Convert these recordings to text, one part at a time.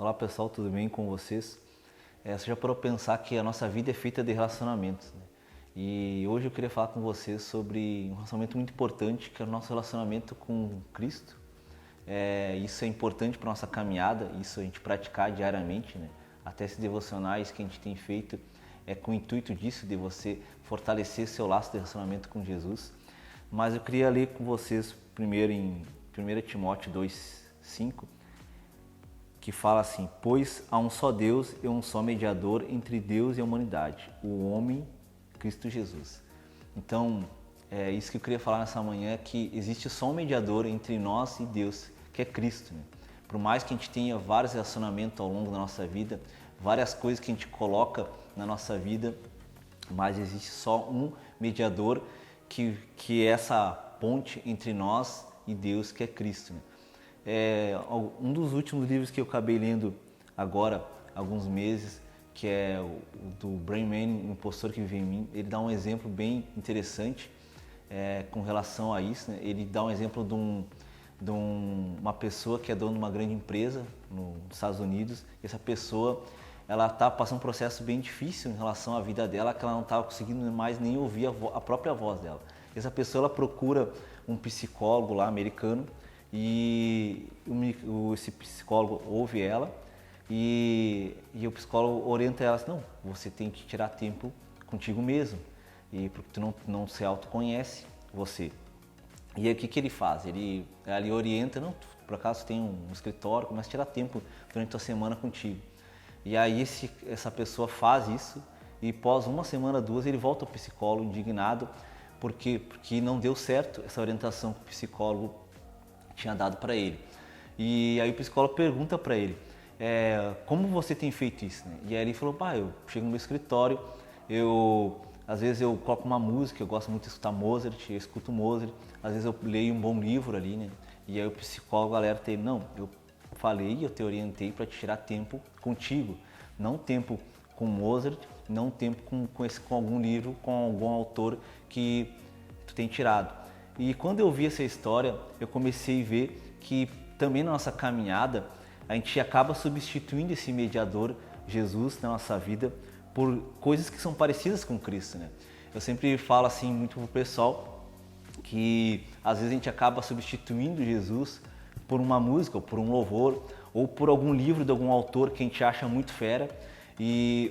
Olá pessoal, tudo bem com vocês? Você já parou para pensar que a nossa vida é feita de relacionamentos, né? E hoje eu queria falar com vocês sobre um relacionamento muito importante, que é o nosso relacionamento com Cristo. Isso é importante para a nossa caminhada, isso a gente praticar diariamente, né? Até esses devocionais que a gente tem feito é com o intuito disso, de você fortalecer seu laço de relacionamento com Jesus. Mas eu queria ler com vocês primeiro em 1 Timóteo 2:5, que fala assim: pois há um só Deus e um só mediador entre Deus e a humanidade, o homem Cristo Jesus. Então, é isso que eu queria falar nessa manhã, que existe só um mediador entre nós e Deus, que é Cristo, né? Por mais que a gente tenha vários relacionamentos ao longo da nossa vida, várias coisas que a gente coloca na nossa vida, mas existe só um mediador que é essa ponte entre nós e Deus, que é Cristo, né? Um dos últimos livros que eu acabei lendo agora, alguns meses, que é o do Brian Manning, O Impostor que Vive em Mim. Ele dá um exemplo bem interessante com relação a isso, né? Ele dá um exemplo de uma pessoa que é dona de uma grande empresa nos Estados Unidos. E essa pessoa, ela está passando um processo bem difícil em relação à vida dela, que ela não estava conseguindo mais nem ouvir a própria voz dela. Essa pessoa, ela procura um psicólogo lá americano, e esse psicólogo ouve ela e o psicólogo orienta ela assim: não, você tem que tirar tempo contigo mesmo, e porque tu não se autoconhece você. E aí o que ele faz? Ele orienta: não, tu, por acaso tem um escritório, começa a tirar tempo durante a semana contigo. E aí essa pessoa faz isso, e após uma semana, duas, ele volta ao psicólogo indignado, porque não deu certo essa orientação que o psicólogo tinha dado para ele. E aí o psicólogo pergunta para ele: como você tem feito isso, né? E aí ele falou: eu chego no meu escritório, às vezes eu coloco uma música, eu gosto muito de escutar Mozart, eu escuto Mozart, às vezes eu leio um bom livro ali, né? E aí o psicólogo alerta ele: não, eu te orientei para te tirar tempo contigo, não tempo com Mozart, não tempo com algum livro, com algum autor que tu tem tirado. E quando eu vi essa história, eu comecei a ver que também na nossa caminhada a gente acaba substituindo esse mediador, Jesus, na nossa vida, por coisas que são parecidas com Cristo, né? Eu sempre falo assim muito pro pessoal que às vezes a gente acaba substituindo Jesus por uma música, ou por um louvor, ou por algum livro de algum autor que a gente acha muito fera,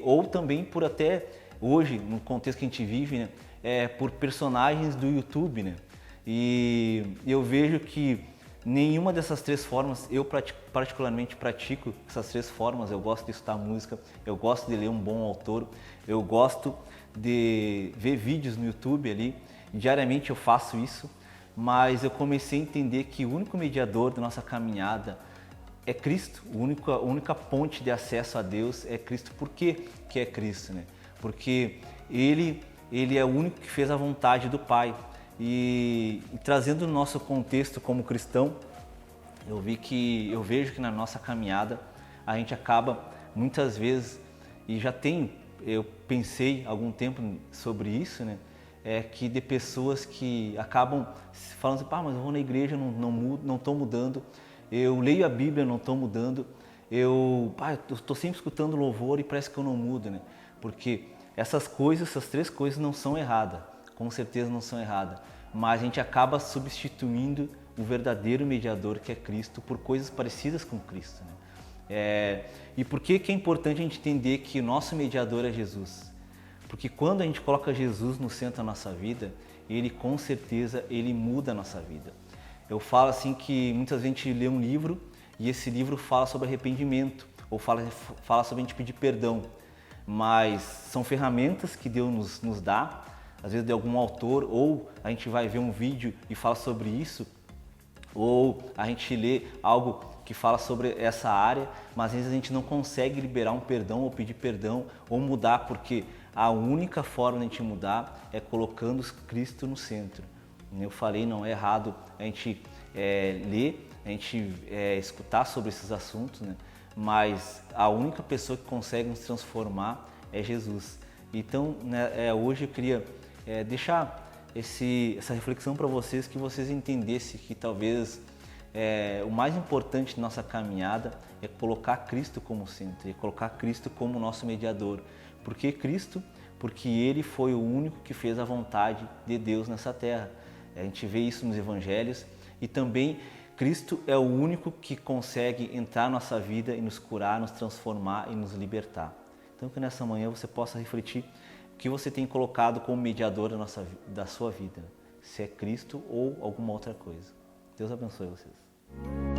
ou também por até hoje, no contexto que a gente vive, né, por personagens do YouTube, né? E eu vejo que nenhuma dessas três formas, eu particularmente pratico essas três formas. Eu gosto de escutar música, eu gosto de ler um bom autor, eu gosto de ver vídeos no YouTube ali, diariamente eu faço isso, mas eu comecei a entender que o único mediador da nossa caminhada é Cristo. A única ponte de acesso a Deus é Cristo. Por que é Cristo, né? Porque Ele é o único que fez a vontade do Pai. E trazendo no nosso contexto como cristão, eu vejo que na nossa caminhada a gente acaba muitas vezes, eu pensei há algum tempo sobre isso, né? Que de pessoas que acabam falando assim: mas eu vou na igreja, não estou mudando, eu leio a Bíblia, não estou mudando, eu estou sempre escutando louvor e parece que eu não mudo, né? Porque essas três coisas não são erradas, com certeza não são erradas, mas a gente acaba substituindo o verdadeiro mediador, que é Cristo, por coisas parecidas com Cristo, né? E por que é importante a gente entender que o nosso mediador é Jesus? Porque quando a gente coloca Jesus no centro da nossa vida, Ele com certeza muda a nossa vida. Eu falo assim que muitas vezes a gente lê um livro e esse livro fala sobre arrependimento, ou fala sobre a gente pedir perdão, mas são ferramentas que Deus nos dá, às vezes de algum autor, ou a gente vai ver um vídeo e fala sobre isso, ou a gente lê algo que fala sobre essa área, mas às vezes a gente não consegue liberar um perdão, ou pedir perdão, ou mudar, porque a única forma de a gente mudar é colocando Cristo no centro. Eu falei, não é errado a gente ler, a gente escutar sobre esses assuntos, né? Mas a única pessoa que consegue nos transformar é Jesus. Então, né, hoje eu queria deixar essa reflexão para vocês, que vocês entendessem que talvez o mais importante na nossa caminhada é colocar Cristo como centro, é colocar Cristo como nosso mediador. Por que Cristo? Porque Ele foi o único que fez a vontade de Deus nessa terra. A gente vê isso nos evangelhos e também Cristo é o único que consegue entrar na nossa vida e nos curar, nos transformar e nos libertar. Então que nessa manhã você possa refletir o que você tem colocado como mediador da sua vida, se é Cristo ou alguma outra coisa. Deus abençoe vocês.